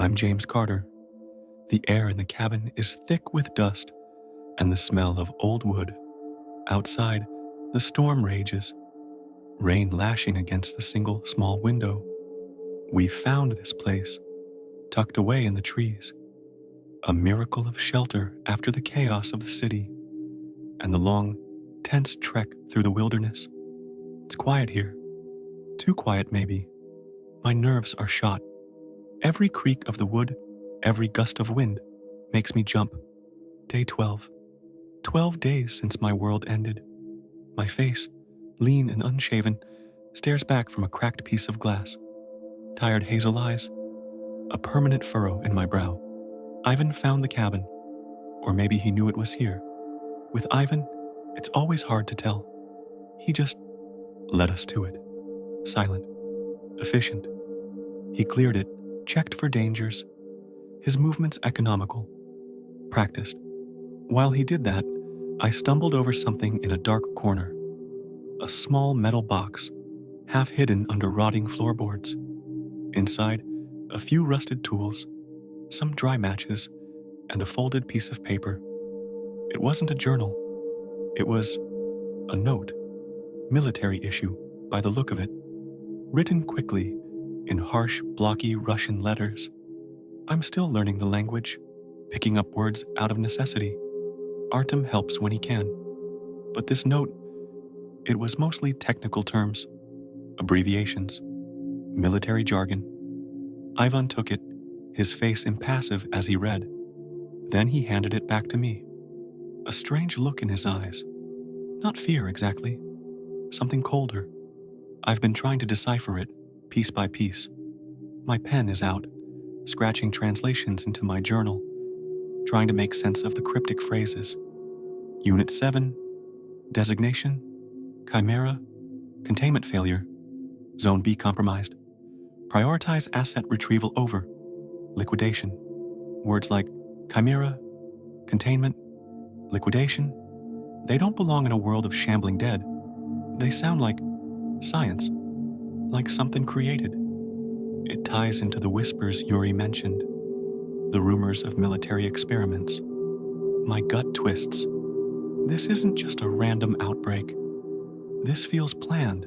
I'm James Carter. The air in the cabin is thick with dust and the smell of old wood. Outside, the storm rages, rain lashing against the single small window. We found this place, tucked away in the trees, a miracle of shelter after the chaos of the city and the long, tense trek through the wilderness. It's quiet here. Too quiet, maybe. My nerves are shot. Every creak of the wood, every gust of wind makes me jump. Day 12. 12 days since my world ended. My face, lean and unshaven, stares back from a cracked piece of glass. Tired hazel eyes, a permanent furrow in my brow. Ivan found the cabin, or maybe he knew it was here. With Ivan, it's always hard to tell. He just led us to it. Silent, efficient. He cleared it, checked for dangers. His movements economical, practiced. While he did that, I stumbled over something in a dark corner. A small metal box, half hidden under rotting floorboards. Inside, a few rusted tools, some dry matches, and a folded piece of paper. It wasn't a journal. It was a note, military issue by the look of it, written quickly in harsh, blocky Russian letters. I'm still learning the language, picking up words out of necessity. Artem helps when he can. But this note, it was mostly technical terms, abbreviations, military jargon. Ivan took it, his face impassive as he read. Then he handed it back to me. A strange look in his eyes. Not fear exactly, something colder. I've been trying to decipher it, piece by piece. My pen is out, scratching translations into my journal, trying to make sense of the cryptic phrases. Unit 7, designation, Chimera, containment failure, Zone B compromised. Prioritize asset retrieval over, liquidation. Words like Chimera, containment, liquidation, they don't belong in a world of shambling dead. They sound like science, like something created. It ties into the whispers Yuri mentioned, the rumors of military experiments. My gut twists. This isn't just a random outbreak. This feels planned,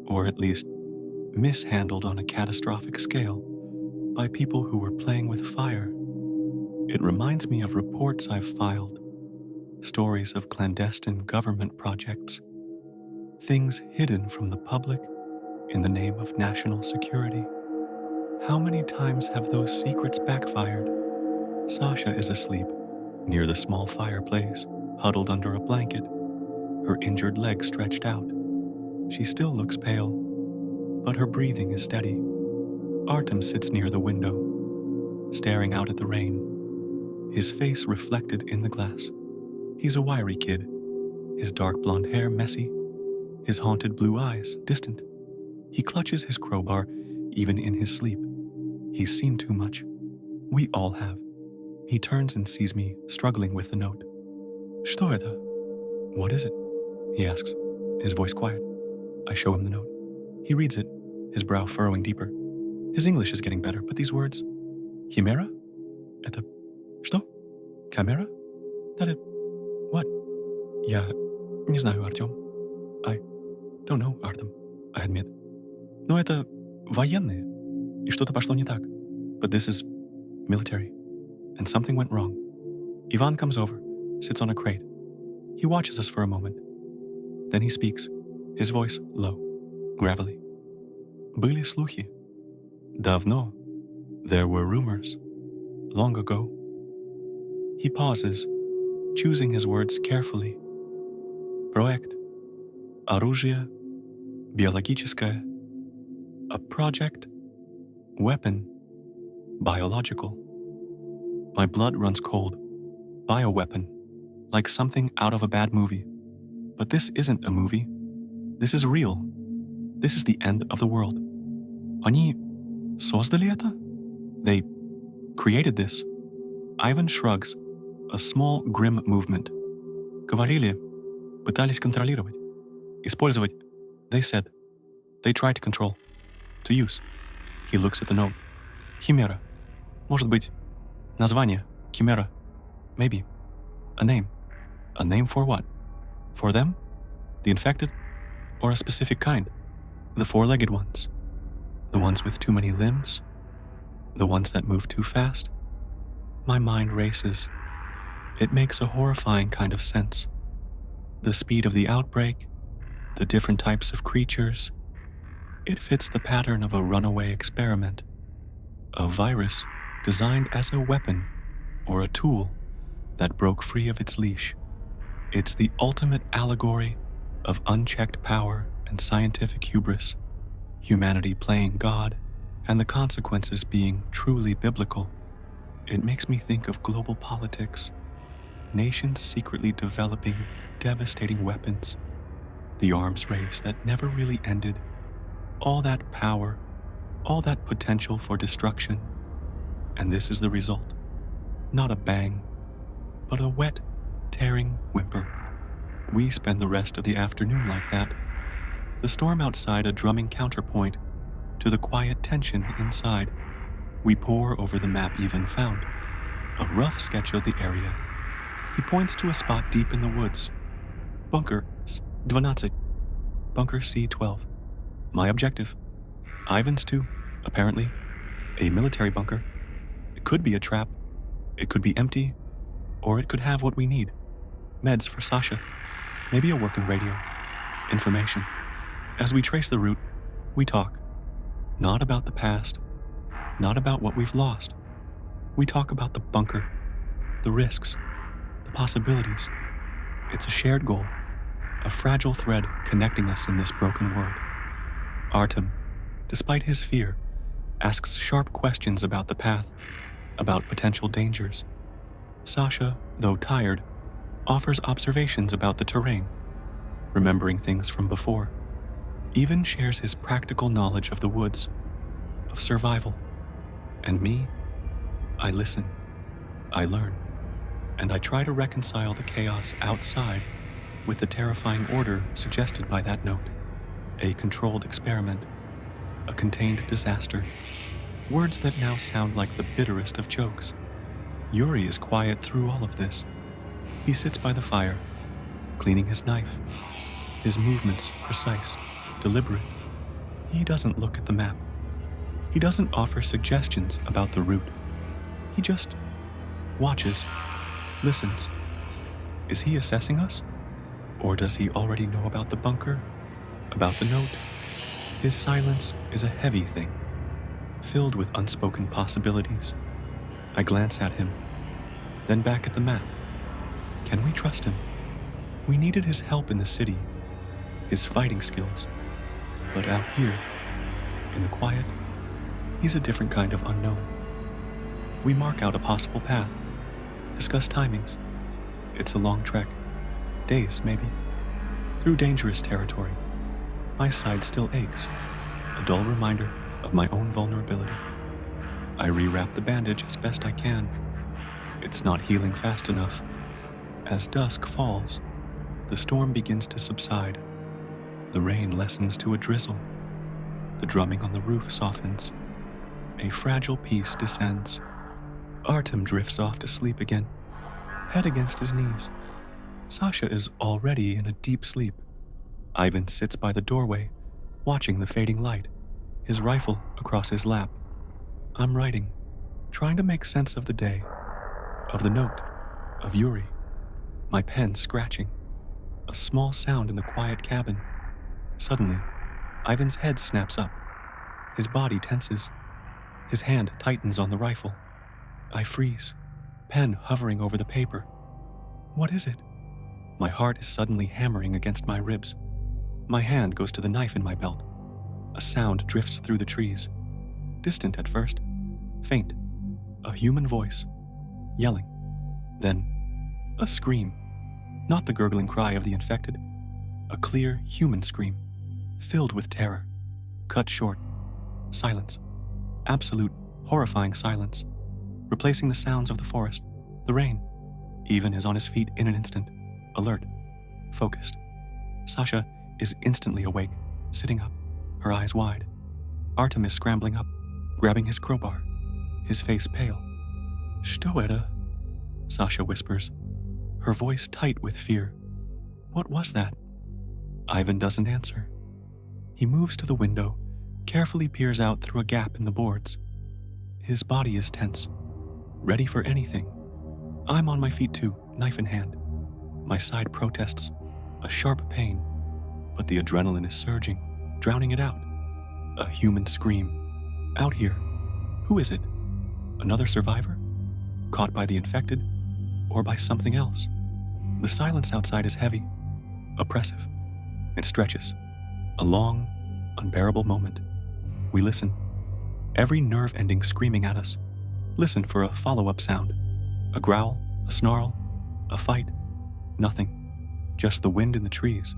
or at least mishandled on a catastrophic scale by people who were playing with fire. It reminds me of reports I've filed, stories of clandestine government projects, things hidden from the public in the name of national security. How many times have those secrets backfired? Sasha is asleep near the small fireplace, huddled under a blanket, her injured leg stretched out. She still looks pale, but her breathing is steady. Artem sits near the window, staring out at the rain, his face reflected in the glass. He's a wiry kid, his dark blonde hair messy, his haunted blue eyes distant. He clutches his crowbar even in his sleep. He's seen too much. We all have. He turns and sees me struggling with the note. Что это? What is it? He asks, his voice quiet. I show him the note. He reads it, his brow furrowing deeper. His English is getting better, but these words... Chimera? Это... Что? Chimera? That it... What? Я не знаю, Артем. I don't know, Artem, I admit. Но это военные, и что-то пошло не так. But this is military, and something went wrong. Ivan comes over, sits on a crate. He watches us for a moment. Then he speaks, his voice low, gravelly. Были слухи. Давно. There were rumors. Long ago. He pauses, choosing his words carefully. Проект. Оружие. Биологическое. A project. Weapon. Biological. My blood runs cold. Bioweapon. Like something out of a bad movie. But this isn't a movie. This is real. This is the end of the world. Они создали это? They created this. Ivan shrugs, a small, grim movement. Говорили, пытались контролировать, использовать. They said. They tried to control. To use. He looks at the note. Chimera. Может быть, название, Chimera, maybe, a name. A name for what? For them? The infected? Or a specific kind? The four-legged ones? The ones with too many limbs? The ones that move too fast? My mind races. It makes a horrifying kind of sense. The speed of the outbreak, the different types of creatures. It fits the pattern of a runaway experiment. A virus designed as a weapon or a tool that broke free of its leash. It's the ultimate allegory of unchecked power and scientific hubris, humanity playing God, and the consequences being truly biblical. It makes me think of global politics, nations secretly developing devastating weapons, the arms race that never really ended, all that power, all that potential for destruction. And this is the result. Not a bang, but a wet, tearing whimper. We spend the rest of the afternoon like that. The storm outside a drumming counterpoint to the quiet tension inside. We pore over the map Ivan found, a rough sketch of the area. He points to a spot deep in the woods. Bunker 12. Bunker C-12. My objective. Ivan's too, apparently. A military bunker. It could be a trap. It could be empty. Or it could have what we need. Meds for Sasha. Maybe a working radio. Information. As we trace the route, we talk. Not about the past. Not about what we've lost. We talk about the bunker. The risks. The possibilities. It's a shared goal. A fragile thread connecting us in this broken world. Artem, despite his fear, asks sharp questions about the path, about potential dangers. Sasha, though tired, offers observations about the terrain, remembering things from before. Even shares his practical knowledge of the woods, of survival. And me, I listen, I learn, and I try to reconcile the chaos outside with the terrifying order suggested by that note. A controlled experiment, a contained disaster. Words that now sound like the bitterest of jokes. Yuri is quiet through all of this. He sits by the fire, cleaning his knife. His movements precise, deliberate. He doesn't look at the map. He doesn't offer suggestions about the route. He just watches, listens. Is he assessing us? Or does he already know about the bunker? About the note? His silence is a heavy thing, filled with unspoken possibilities. I glance at him, then back at the map. Can we trust him? We needed his help in the city, his fighting skills. But out here, in the quiet, he's a different kind of unknown. We mark out a possible path, discuss timings. It's a long trek, days maybe, through dangerous territory. My side still aches, a dull reminder of my own vulnerability. I rewrap the bandage as best I can. It's not healing fast enough. As dusk falls, the storm begins to subside. The rain lessens to a drizzle. The drumming on the roof softens. A fragile peace descends. Artem drifts off to sleep again, head against his knees. Sasha is already in a deep sleep. Ivan sits by the doorway, watching the fading light, his rifle across his lap. I'm writing, trying to make sense of the day, of the note, of Yuri. My pen scratching. A small sound in the quiet cabin. Suddenly, Ivan's head snaps up. His body tenses. His hand tightens on the rifle. I freeze, pen hovering over the paper. What is it? My heart is suddenly hammering against my ribs. My hand goes to the knife in my belt. A sound drifts through the trees. Distant at first, faint. A human voice, yelling. Then, a scream. Not the gurgling cry of the infected. A clear human scream, filled with terror. Cut short. Silence. Absolute, horrifying silence. Replacing the sounds of the forest, the rain. Ivan is on his feet in an instant, alert, focused. Sasha is instantly awake, sitting up, her eyes wide. Artem is scrambling up, grabbing his crowbar. his face pale. "Что это?" Sasha whispers, her voice tight with fear. "What was that?" Ivan doesn't answer. He moves to the window, carefully peers out through a gap in the boards. His body is tense, ready for anything. I'm on my feet too, knife in hand. My side protests, a sharp pain, but the adrenaline is surging, drowning it out. A human scream. Out here. Who is it? Another survivor? Caught by the infected? Or by something else? The silence outside is heavy, oppressive. It stretches. A long, unbearable moment. We listen. Every nerve ending screaming at us. Listen for a follow-up sound. A growl, a snarl, a fight. Nothing. Just the wind in the trees.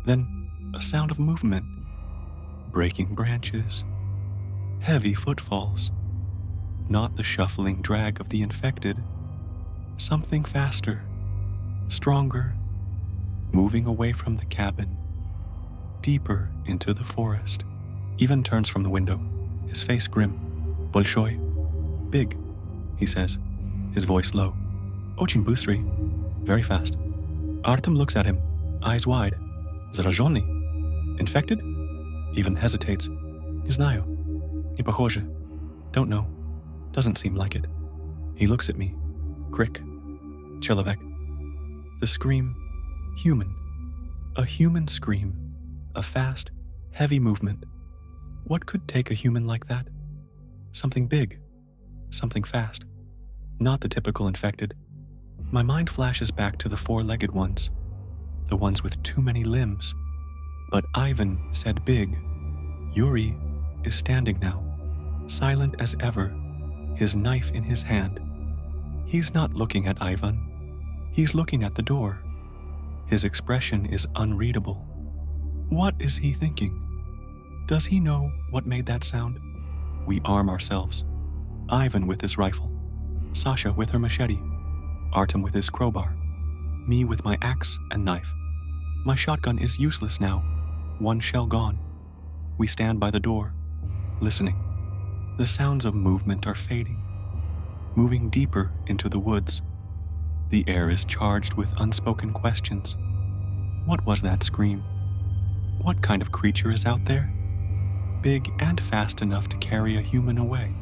Then a sound of movement. Breaking branches. Heavy footfalls. Not the shuffling drag of the infected. Something faster. Stronger. Moving away from the cabin. Deeper into the forest. Ivan turns from the window, his face grim. Bolshoi. Big, he says, his voice low. Очень быстрый. Very fast. Artem looks at him, eyes wide. Зараженный? Infected? Ivan hesitates. Не знаю. Не похоже. Don't know. Doesn't seem like it. He looks at me. Crick. Человек. The scream. Human. A human scream. A fast, heavy movement. What could take a human like that? Something big. Something fast. Not the typical infected. My mind flashes back to the four-legged ones. The ones with too many limbs. But Ivan said big. Yuri is standing now, silent as ever, his knife in his hand. He's not looking at Ivan. He's looking at the door. His expression is unreadable. What is he thinking? Does he know what made that sound? We arm ourselves. Ivan with his rifle, Sasha with her machete, Artem with his crowbar, me with my axe and knife. My shotgun is useless now, one shell gone. We stand by the door, listening. The sounds of movement are fading, moving deeper into the woods. The air is charged with unspoken questions. What was that scream? What kind of creature is out there? Big and fast enough to carry a human away.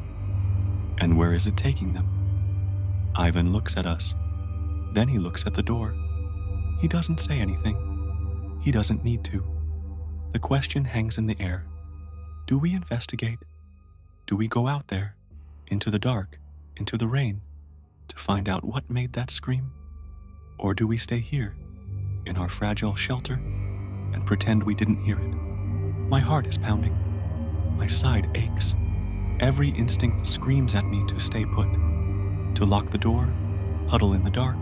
And where is it taking them? Ivan looks at us. Then he looks at the door. He doesn't say anything. He doesn't need to. The question hangs in the air. Do we investigate? Do we go out there, into the dark, into the rain, to find out what made that scream? Or do we stay here, in our fragile shelter, and pretend we didn't hear it? My heart is pounding. My side aches. Every instinct screams at me to stay put, to lock the door, huddle in the dark,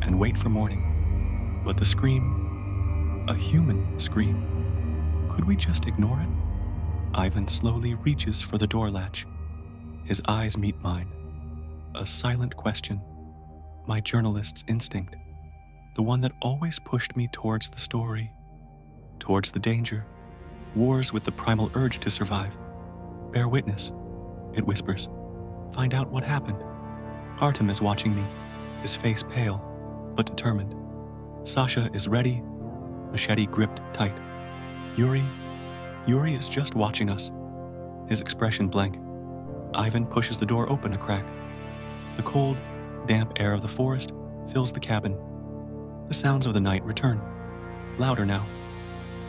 and wait for morning. But the scream, a human scream, could we just ignore it? Ivan slowly reaches for the door latch. His eyes meet mine. A silent question. My journalist's instinct. The one that always pushed me towards the story, towards the danger. Wars with the primal urge to survive. Bear witness, it whispers. Find out what happened. Artem is watching me, his face pale, but determined. Sasha is ready, machete gripped tight. Yuri is just watching us, his expression blank. Ivan pushes the door open a crack. The cold, damp air of the forest fills the cabin. The sounds of the night return, louder now.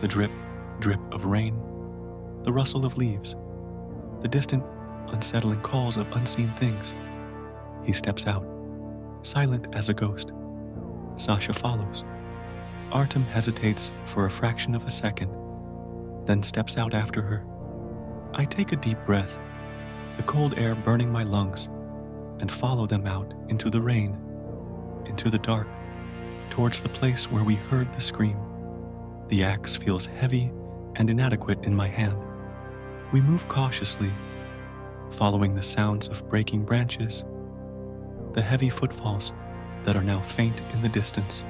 The drip, drip of rain, the rustle of leaves, the distant, unsettling calls of unseen things. He steps out, silent as a ghost. Sasha follows. Artem hesitates for a fraction of a second, then steps out after her. I take a deep breath, the cold air burning my lungs, and follow them out into the rain, into the dark, towards the place where we heard the scream. The axe feels heavy and inadequate in my hand. We move cautiously, following the sounds of breaking branches, the heavy footfalls that are now faint in the distance.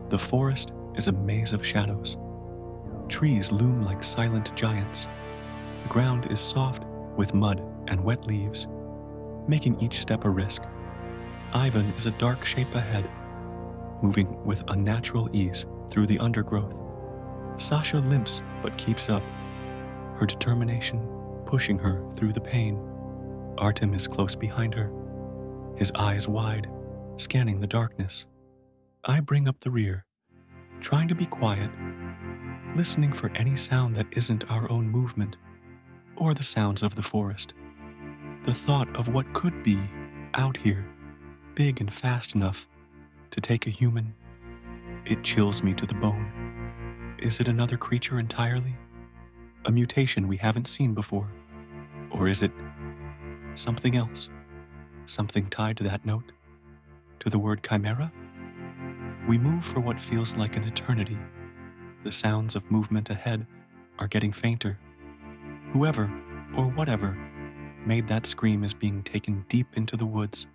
The forest is a maze of shadows. Trees loom like silent giants. The ground is soft with mud and wet leaves. making each step a risk. Ivan is a dark shape ahead, moving with unnatural ease through the undergrowth. Sasha limps but keeps up, her determination pushing her through the pain. Artem is close behind her, his eyes wide, scanning the darkness. I bring up the rear, trying to be quiet, listening for any sound that isn't our own movement or the sounds of the forest. The thought of what could be out here, big and fast enough to take a human, it chills me to the bone. Is it another creature entirely? A mutation we haven't seen before? Or is it something else? Something tied to that note? To the word Chimera? We move for what feels like an eternity. The sounds of movement ahead are getting fainter. Whoever, or whatever, made that scream is being taken deep into the woods.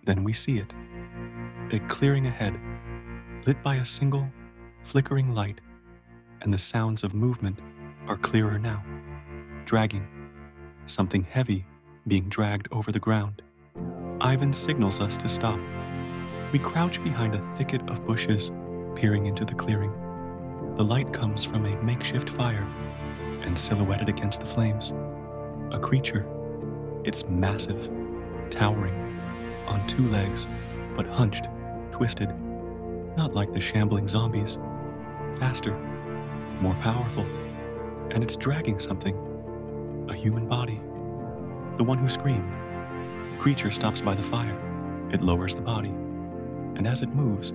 Then we see it. A clearing ahead, lit by a single, flickering light, and the sounds of movement are clearer now. Dragging. Something heavy being dragged over the ground. Ivan signals us to stop. We crouch behind a thicket of bushes, peering into the clearing. The light comes from a makeshift fire, and silhouetted against the flames, a creature. It's massive, towering, on two legs, but hunched, twisted, not like the shambling zombies. Faster, more powerful, and it's dragging something, a human body. The one who screamed. The creature stops by the fire. It lowers the body, and as it moves,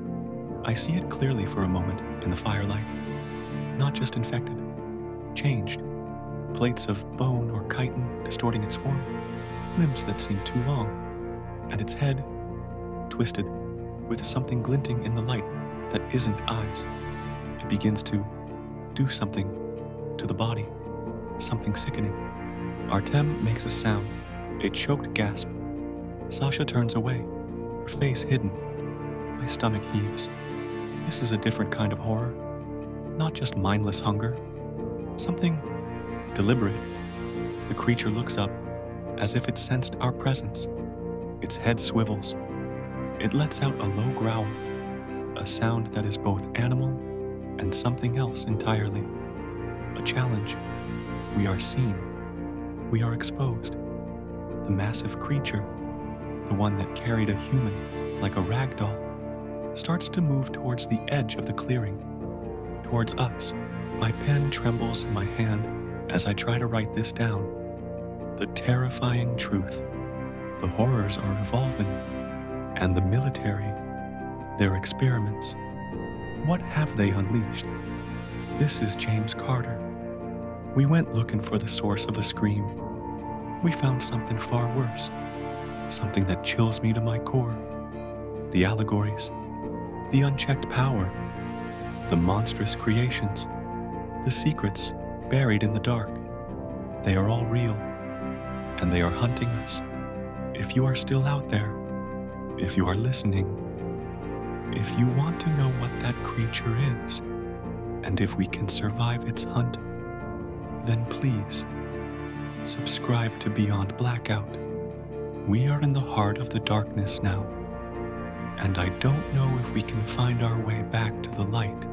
I see it clearly for a moment in the firelight. Not just infected, changed. Plates of bone or chitin distorting its form, limbs that seem too long, and its head twisted with something glinting in the light that isn't eyes. It begins to do something to the body, something sickening. Artem makes a sound, a choked gasp. Sasha turns away, her face hidden. My stomach heaves. This is a different kind of horror, not just mindless hunger, something deliberate. The creature looks up, as if it sensed our presence. Its head swivels. It lets out a low growl, a sound that is both animal and something else entirely. A challenge. We are seen. We are exposed. The massive creature, the one that carried a human like a rag doll, starts to move towards the edge of the clearing, towards us. My pen trembles in my hand as I try to write this down. The terrifying truth. The horrors are evolving, and the military, their experiments. What have they unleashed? This is James Carter. We went looking for the source of the scream. We found something far worse, something that chills me to my core. The allegories, the unchecked power, the monstrous creations, the secrets buried in the dark. They are all real, and they are hunting us. If you are still out there, if you are listening, if you want to know what that creature is, and if we can survive its hunt, then please subscribe to Beyond Blackout. We are in the heart of the darkness now, and I don't know if we can find our way back to the light.